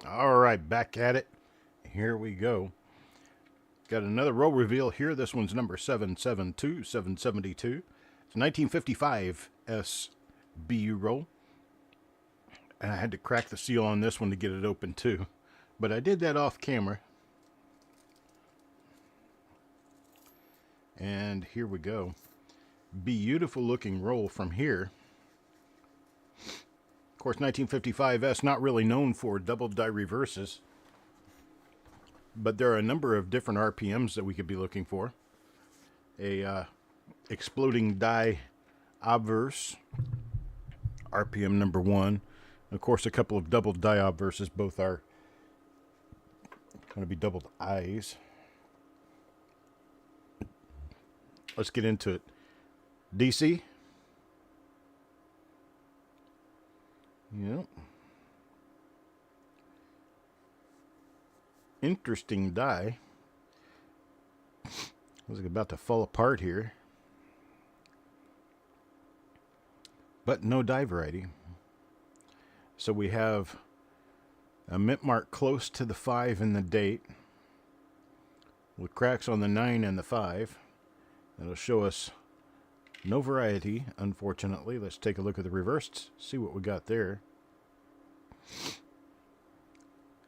All right, back at it. Here we go. Got another roll reveal here. This one's number 772, 772. It's a 1955 SBU roll. And I had to crack the seal on this one to get it open too. But I did that off camera. And here we go. Beautiful looking roll from here. Of course, 1955S, not really known for double die reverses. But there are a number of different RPMs that we could be looking for. A exploding die obverse, RPM number 1. Of course, a couple of double die obverses. Both are going to be doubled eyes. Let's get into it. DC. Yep. Interesting die. Was about to fall apart here. But no die variety. So we have a mint mark close to the 5 in the date, with cracks on the 9 and the 5. That'll show us no variety, unfortunately. Let's take a look at the reversed, see what we got there.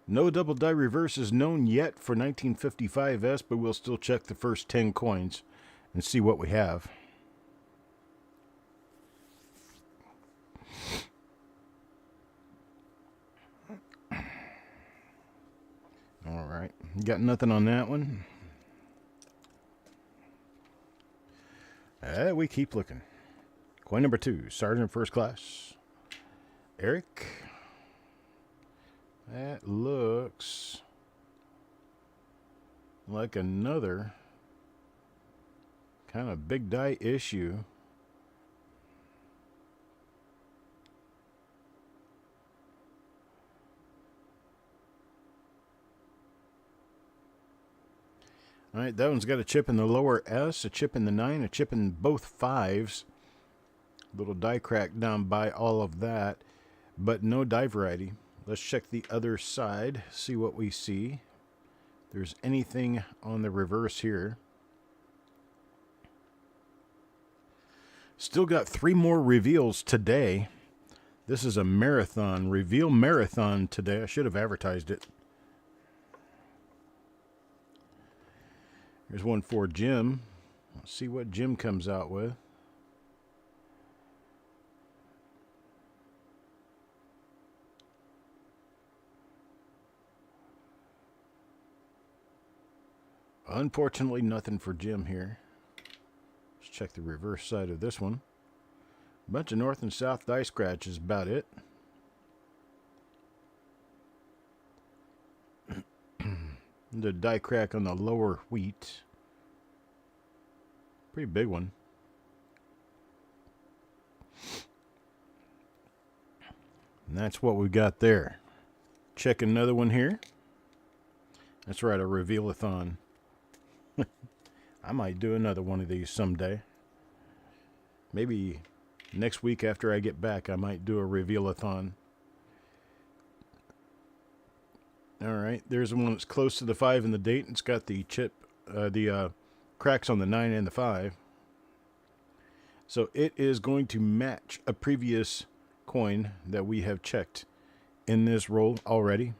No double die reverse is known yet for 1955S, but we'll still check the first 10 coins and see what we have. All right, got nothing on that one. We keep looking. Coin number 2, Sergeant First Class. Eric. That looks like another kind of big die issue. All right, that one's got a chip in the lower S, a chip in the 9, a chip in both 5s. Little die crack down by all of that, but no die variety. Let's check the other side, see what we see. If there's anything on the reverse here. Still got 3 more reveals today. This is a marathon, reveal marathon today. I should have advertised it. Here's one for Jim. Let's see what Jim comes out with. Unfortunately, nothing for Jim here. Let's check the reverse side of this one. A bunch of north and south die scratch is about it. The die crack on the lower wheat. Pretty big one. And that's what we got there. Check another one here. That's right, a reveal-a-thon. I might do another one of these someday. Maybe next week after I get back, I might do a reveal-a-thon. All right, there's one that's close to the 5 in the date. It's got the chip, cracks on the 9 and the 5. So it is going to match a previous coin that we have checked in this roll already.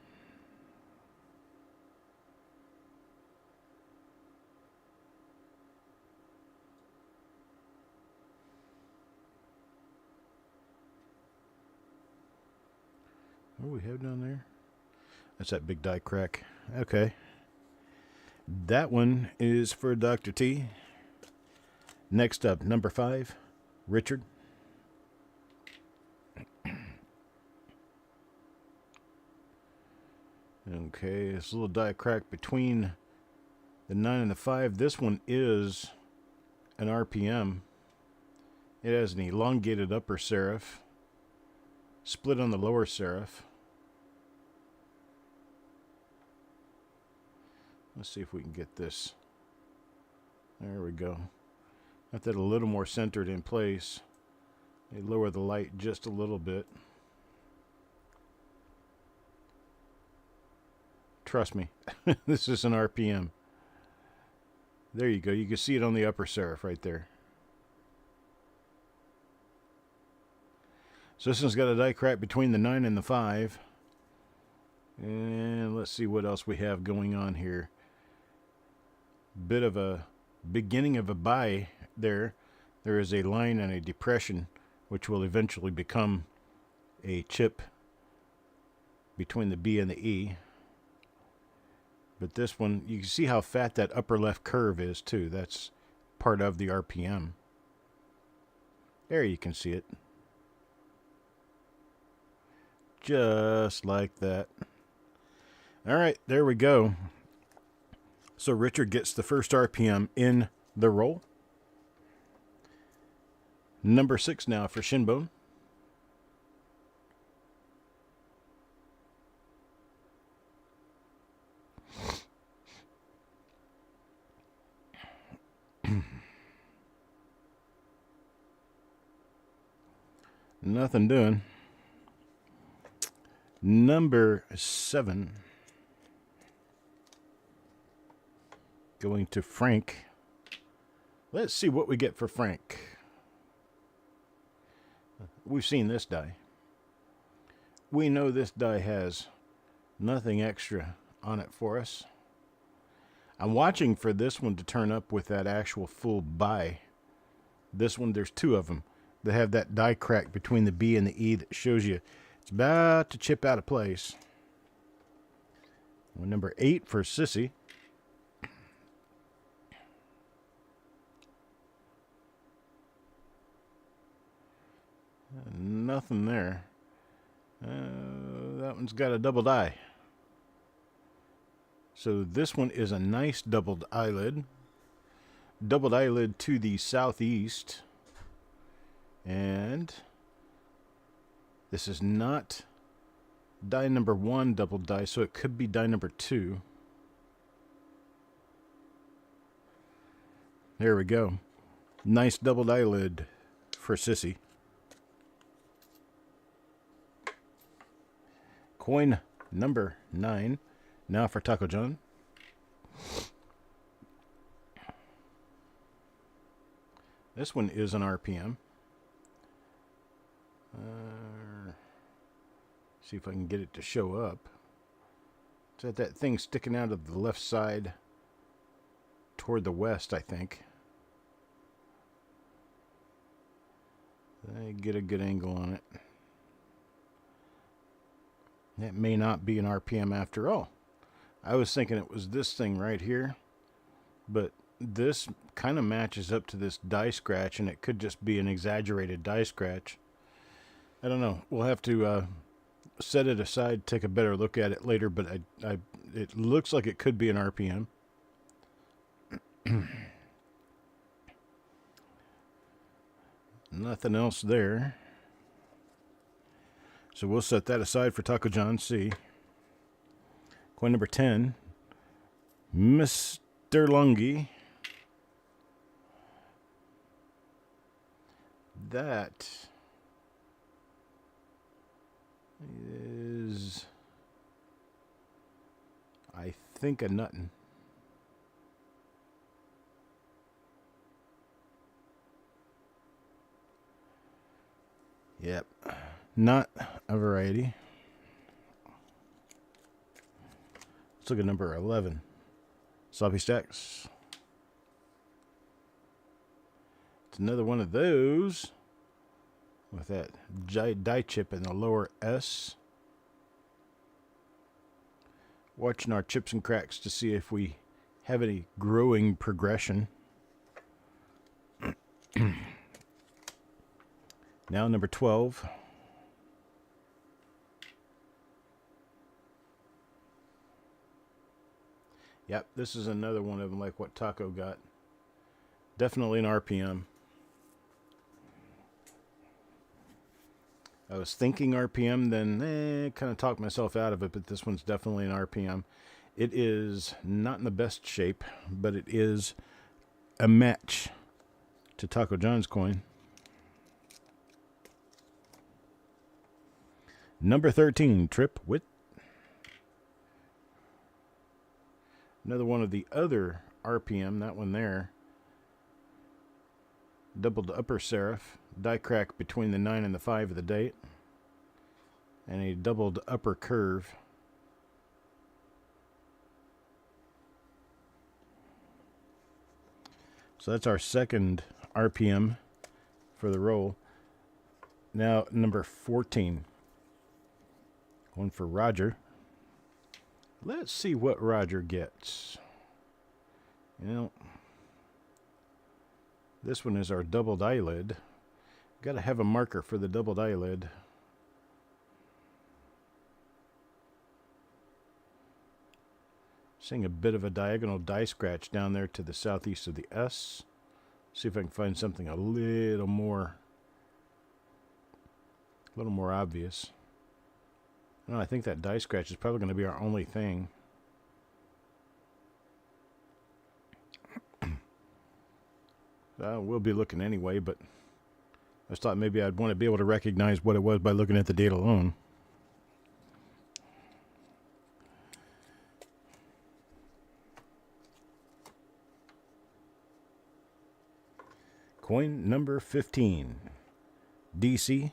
What do we have down there? That's that big die crack. Okay. That one is for Dr. T. Next up, number 5, Richard. Okay, this little die crack between the 9 and the 5. This one is an RPM. It has an elongated upper serif, split on the lower serif. Let's see if we can get this. There we go. Got that a little more centered in place. They lower the light just a little bit. Trust me. This is an RPM. There you go. You can see it on the upper serif right there. So this one's got a die crack between the 9 and the 5. And let's see what else we have going on here. Bit of a beginning of a buy there. There is a line and a depression, which will eventually become a chip between the B and the E. But this one, you can see how fat that upper left curve is too. That's part of the RPM. There you can see it. Just like that. All right, there we go. So Richard gets the first RPM in the roll. Number 6 now for Shinbone. Nothing doing. Number 7. Going to Frank. Let's see what we get for Frank. We've seen this die. We know this die has nothing extra on it for us. I'm watching for this one to turn up with that actual full buy. This one, there's 2 of them that have that die crack between the B and the E that shows you it's about to chip out of place. Well, number 8 for Sissy. Nothing there. That one's got a doubled eye. So this one is a nice doubled eyelid. Doubled eyelid to the southeast. And this is not die number 1 double die, so it could be die number 2. There we go. Nice doubled eyelid for Sissy. Coin number 9. Now for Taco John. This one is an RPM. See if I can get it to show up. It's got that thing sticking out of the left side toward the west, I think. I get a good angle on it. That may not be an RPM after all. I was thinking it was this thing right here, but this kind of matches up to this die scratch, and it could just be an exaggerated die scratch. I don't know. We'll have to set it aside, take a better look at it later, but it looks like it could be an RPM. Nothing else there. So we'll set that aside for Taco John C. Coin number 10. Mr. Lungi. That is, I think, a nuttin'. Yep. Not a variety. Let's look at number 11. Sloppy Stacks. It's another one of those with that die chip in the lower S. Watching our chips and cracks to see if we have any growing progression. Now number 12. Yep, this is another one of them like what Taco got. Definitely an RPM. I was thinking RPM, then kind of talked myself out of it, but this one's definitely an RPM. It is not in the best shape, but it is a match to Taco John's coin. Number 13, Trip Wit. Another one of the other RPM, that one there. Doubled upper serif, die crack between the 9 and the 5 of the date, and a doubled upper curve. So that's our second RPM for the roll. Now number 14. One for Roger. Let's see what Roger gets. You know, this one is our doubled eyelid. Got to have a marker for the doubled eyelid. Seeing a bit of a diagonal die scratch down there to the southeast of the S. See if I can find something a little more obvious. No, I think that die scratch is probably going to be our only thing. We'll be looking anyway, but I just thought maybe I'd want to be able to recognize what it was by looking at the date alone. Coin number 15. DC.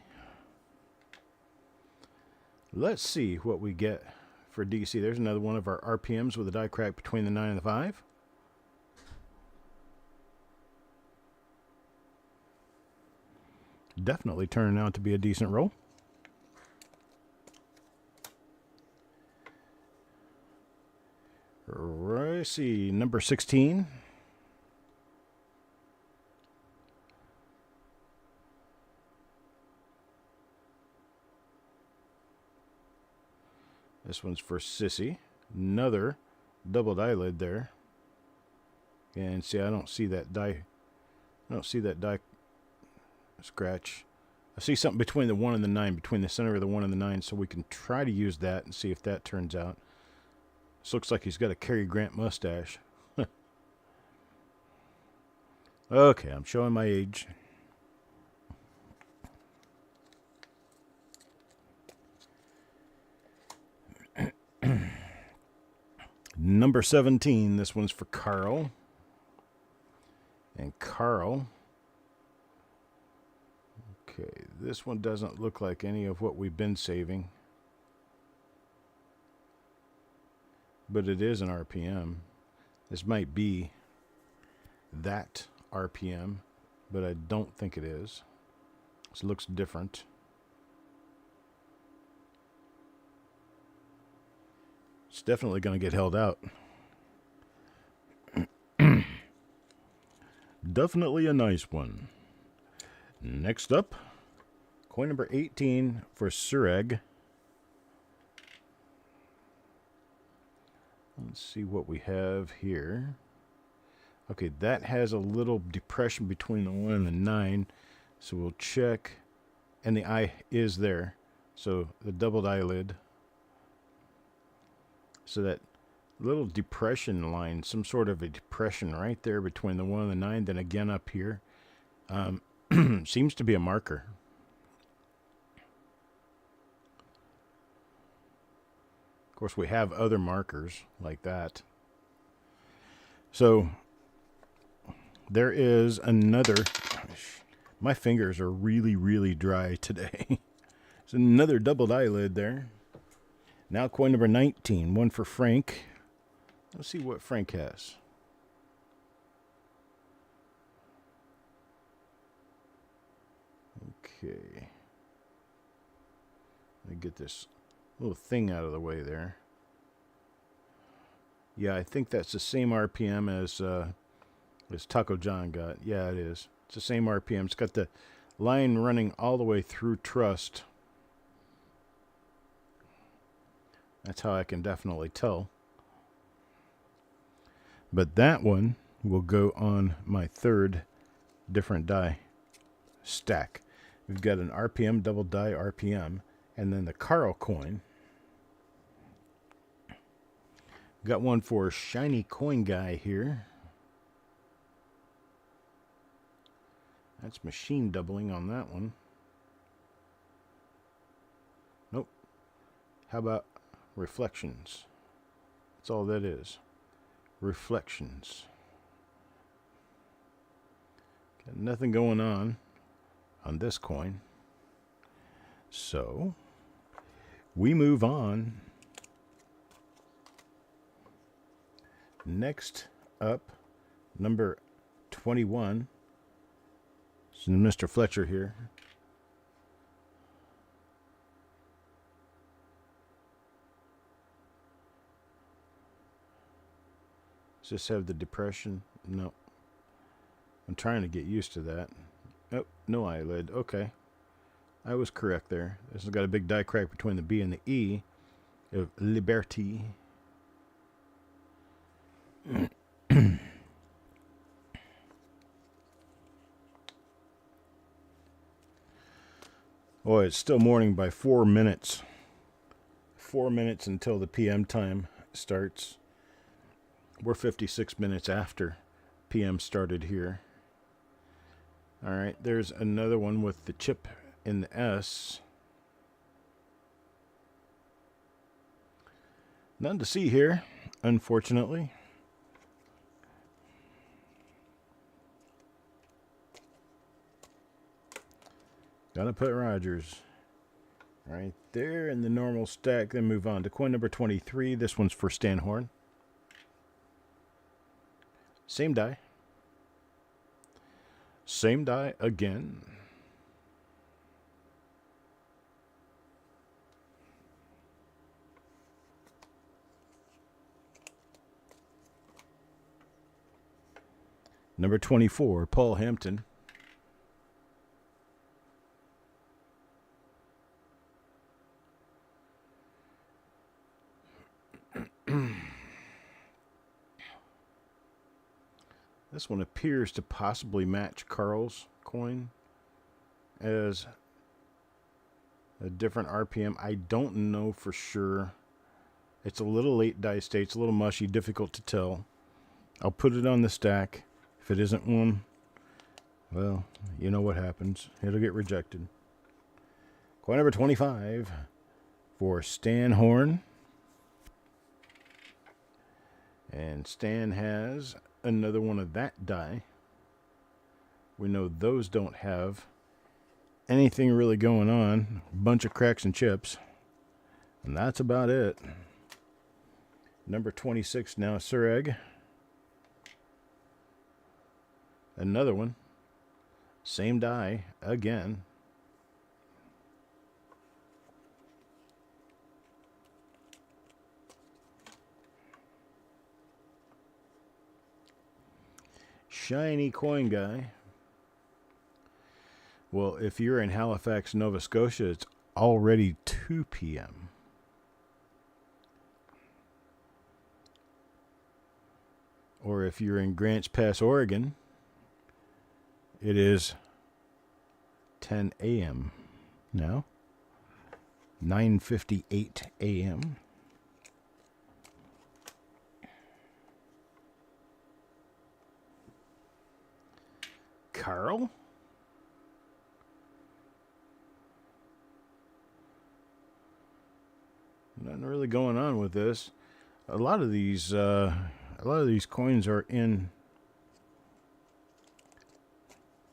Let's see what we get for DC. There's another one of our RPMs with a die crack between the 9 and the 5. Definitely turning out to be a decent roll. Let's see, number 16. This one's for Sissy. Another doubled eyelid there. And see, I don't see that die scratch. I see something between the 1 and the 9, between the center of the 1 and the 9, so we can try to use that and see if that turns out. This looks like he's got a Cary Grant mustache. Okay, I'm showing my age. Number 17, this one's for Carl. And Carl, okay, this one doesn't look like any of what we've been saving. But it is an RPM. This might be that RPM, but I don't think it is. This looks different. It's definitely going to get held out. Definitely a nice one. Next up, coin number 18 for Sureg. Let's see what we have here. Okay, that has a little depression between the 1 and the 9. So we'll check. And the eye is there. So the doubled eyelid. So that little depression line, some sort of a depression right there between the 1 and the 9, then again up here, seems to be a marker. Of course, we have other markers like that. So there is another. My fingers are really, really dry today. There's another doubled eyelid there. Now coin number 19, one for Frank. Let's see what Frank has. Okay. Let me get this little thing out of the way there. Yeah, I think that's the same RPM as Taco John got. Yeah, it is. It's the same RPM. It's got the line running all the way through Trust. That's how I can definitely tell. But that one will go on my third different die stack. We've got an RPM, double die RPM, and then the Carl coin. Got one for Shiny Coin Guy here. That's machine doubling on that one. Nope. How about reflections? That's all that is. reflections. Got nothing going on this coin. So we move on. Next up, number 21. This is Mr. Fletcher here. Does this have the depression? No. I'm trying to get used to that. Oh, no eyelid. Okay. I was correct there. This has got a big die crack between the B and the E of Liberty. Boy, it's still morning by 4 minutes. 4 minutes until the PM time starts. We're 56 minutes after PM started here. All right, there's another one with the chip in the S. None to see here, unfortunately. Gotta put Rogers right there in the normal stack, then move on to coin number 23. This one's for Stan Horn. Same die. Same die again. Number 24, Paul Hampton. This one appears to possibly match Carl's coin as a different RPM. I don't know for sure. It's a little late die state. It's a little mushy, difficult to tell. I'll put it on the stack. If it isn't one, well, you know what happens. It'll get rejected. Coin number 25 for Stan Horn. And Stan has another one of that die. We know those don't have anything really going on. A bunch of cracks and chips. And that's about it. Number 26 now, Sureg. Another one. Same die again. Shiny coin guy. Well, if you're in Halifax, Nova Scotia, it's already 2 p.m. Or if you're in Grants Pass, Oregon, it is 10 a.m. now. 9:58 a.m. Carl? Nothing really going on with this. A lot of these coins are in,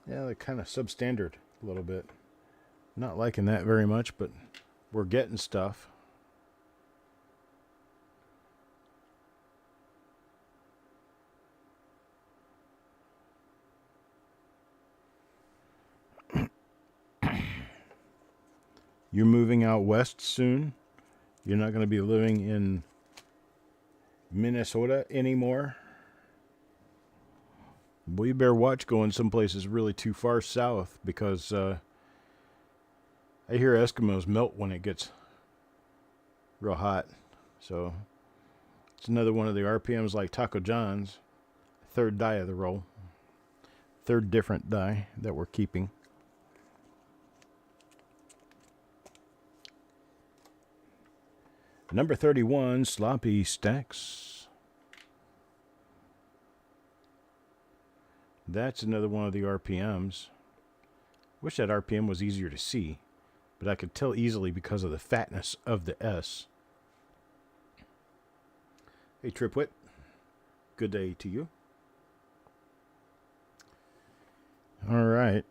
yeah, they're kind of substandard a little bit. Not liking that very much, but we're getting stuff. You're moving out west soon. You're not going to be living in Minnesota anymore. Well, you better watch going some places really too far south, because I hear Eskimos melt when it gets real hot. So it's another one of the RPMs like Taco John's. Third die of the roll. Third different die that we're keeping. Number 31, Sloppy Stacks. That's another one of the RPMs. Wish that RPM was easier to see, but I could tell easily because of the fatness of the S. Hey, Tripwit. Good day to you. All right.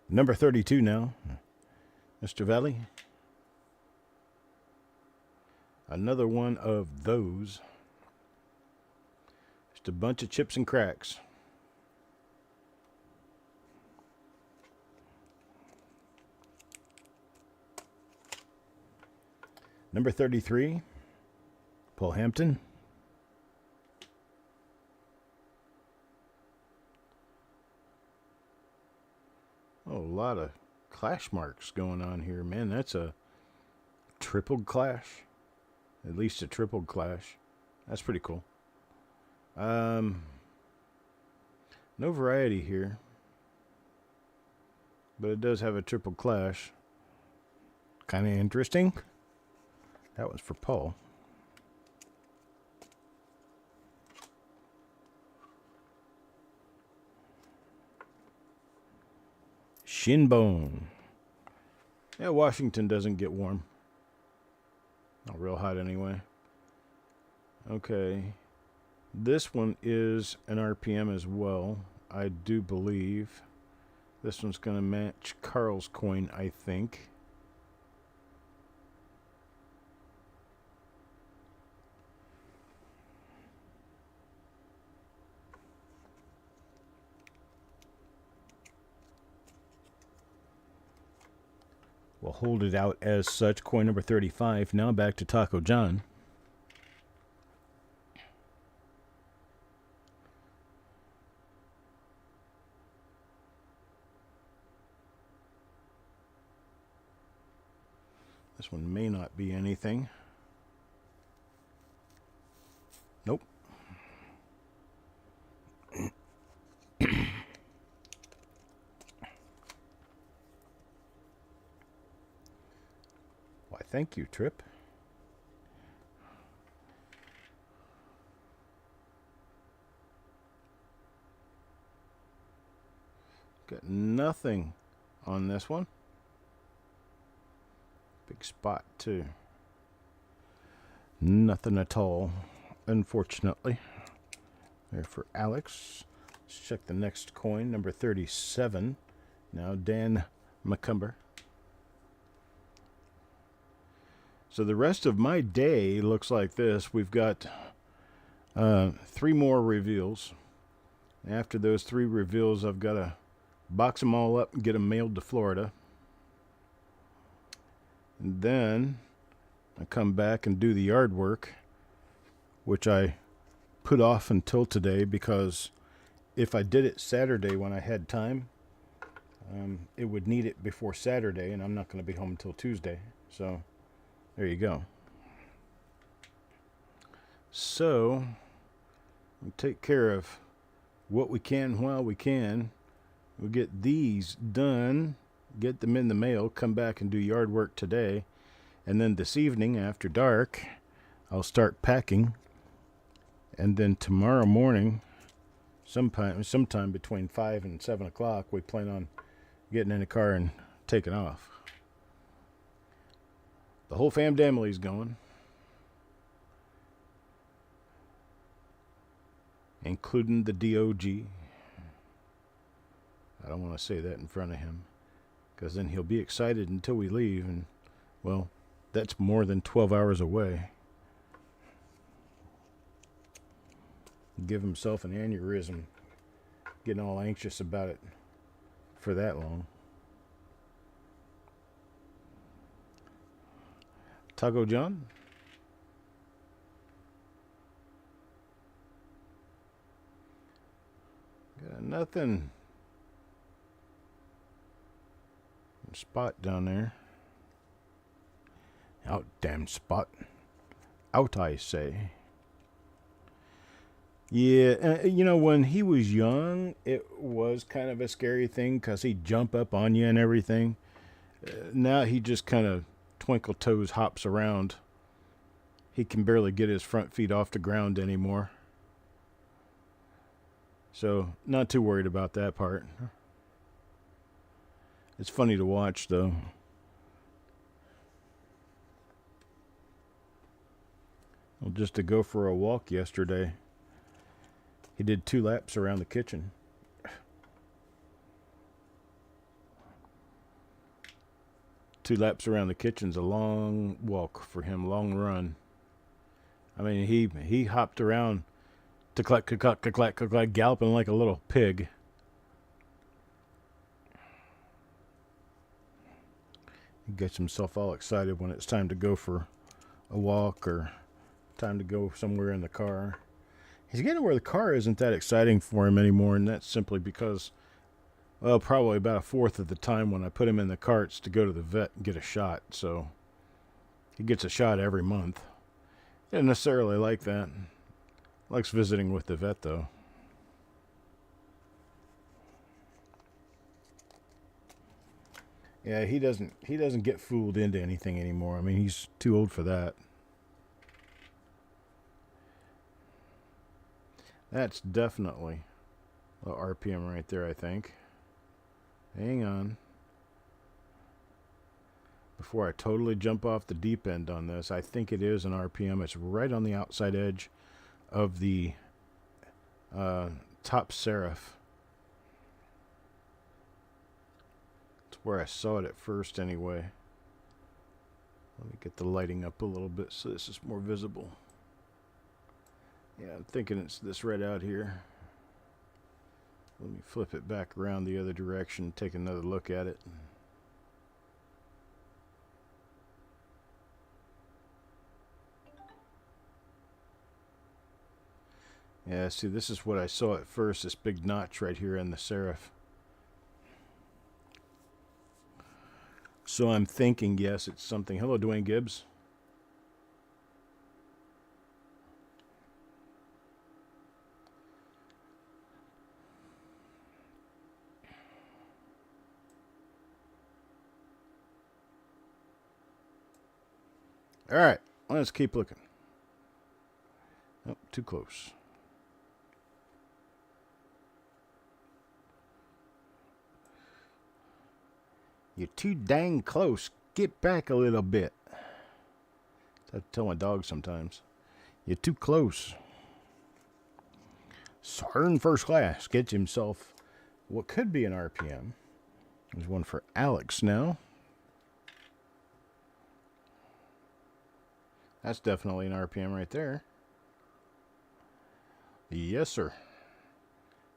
Number 32 now. Mr. Valley. Another one of those. Just a bunch of chips and cracks. Number 33, Paul Hampton. Oh, a lot of clash marks going on here, man. That's a triple clash. At least a triple clash. That's pretty cool. No variety here. But it does have a triple clash. Kind of interesting. That was for Paul. Shinbone. Yeah, Washington doesn't get warm. Not real hot anyway. Okay. This one is an RPM as well, I do believe. This one's going to match Carl's coin, I think. We'll hold it out as such. Coin number 35. Now back to Taco John. This one may not be anything. Nope. Why, thank you, Trip. Got nothing on this one. Big spot, too. Nothing at all, unfortunately. There for Alex. Let's check the next coin, number 37. Now, Dan McCumber. So the rest of my day looks like this. We've got 3 more reveals. After those 3 reveals, I've got to box them all up and get them mailed to Florida. And then I come back and do the yard work, which I put off until today because if I did it Saturday when I had time, it would need it before Saturday, and I'm not going to be home until Tuesday. So there you go. So we take care of what we can while we can. We'll get these done, get them in the mail, come back and do yard work today. And then this evening after dark, I'll start packing. And then tomorrow morning, sometime between 5 and 7 o'clock, we plan on getting in the car and taking off. The whole family's going, including the DOG. I don't want to say that in front of him, because then he'll be excited until we leave, and, well, that's more than 12 hours away. Give himself an aneurysm, getting all anxious about it for that long. Taco John? Got nothing. Spot down there. Out, damn spot. Out, I say. Yeah, you know, when he was young, it was kind of a scary thing because he'd jump up on you and everything. Now he just kind of twinkle toes hops around. He can barely get his front feet off the ground anymore. So, not too worried about that part. It's funny to watch, though. Well, just to go for a walk yesterday, he did 2 laps around the kitchen. Two laps around the kitchen's a long walk for him, long run. I mean, he hopped around, clack, clack, clack, clack, galloping like a little pig. He gets himself all excited when it's time to go for a walk or time to go somewhere in the car. He's getting where the car isn't that exciting for him anymore, and that's simply because, well, probably about 1/4 of the time when I put him in the carts to go to the vet and get a shot. So he gets a shot every month. He doesn't necessarily like that. Likes visiting with the vet, though. Yeah, he doesn't get fooled into anything anymore. I mean, he's too old for that. That's definitely a RPM right there, I think. Hang on. Before I totally jump off the deep end on this, I think it is an RPM. It's right on the outside edge of the top serif. It's where I saw it at first anyway. Let me get the lighting up a little bit so this is more visible. Yeah, I'm thinking it's this right out here. Let me flip it back around the other direction, take another look at it. Yeah, see, this is what I saw at first, this big notch right here in the serif. So I'm thinking, yes, it's something. Hello, Dwayne Gibbs. All right, let's keep looking. Oh, too close. You're too dang close. Get back a little bit. I tell my dog sometimes. You're too close. Sir in first class gets himself what could be an RPM. There's one for Alex now. That's definitely an RPM right there. Yes, sir.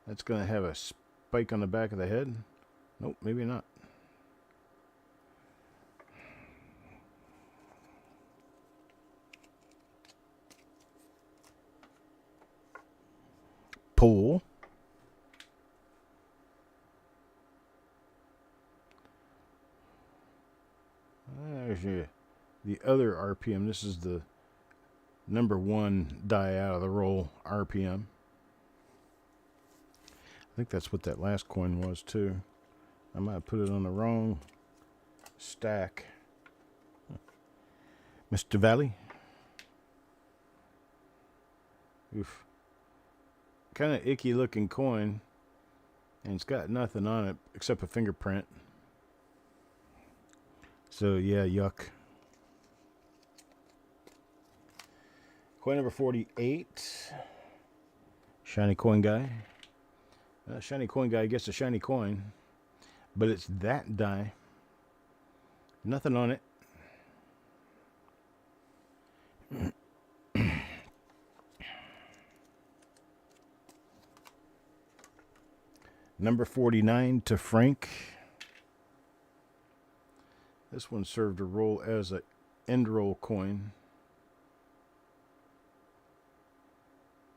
That's going to have a spike on the back of the head. Nope, maybe not. Pull. There's the other RPM. This is the number 1 die out of the roll RPM. I think that's what that last coin was too. I might have put it on the wrong stack. Mr. Valley. Oof. Kind of icky looking coin, and it's got nothing on it except a fingerprint. So yeah, yuck. Coin number 48. Shiny coin guy. Shiny coin guy gets a shiny coin, but it's that die. Nothing on it. Number 49 to Frank. This one served a role as an end roll coin.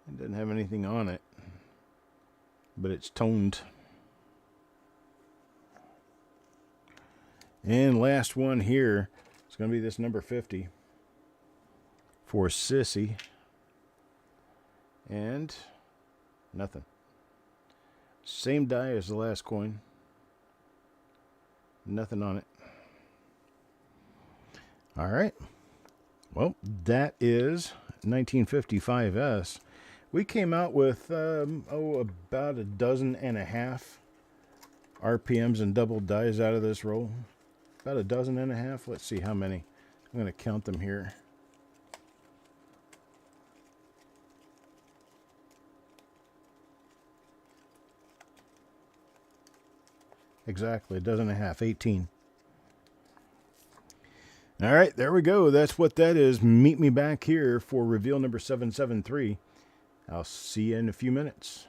It doesn't have anything on it, but it's toned. And last one here is going to be this number 50 for Sissy. And nothing. Same die as the last coin. Nothing on it. All right. Well, that is 1955S. We came out with, about 12.5 RPMs and double dies out of this roll. About 12.5. Let's see how many. I'm going to count them here. exactly. A dozen and a half, 18. All right, there we go. That's what that is. Meet me back here for reveal number 773. I'll see you in a few minutes.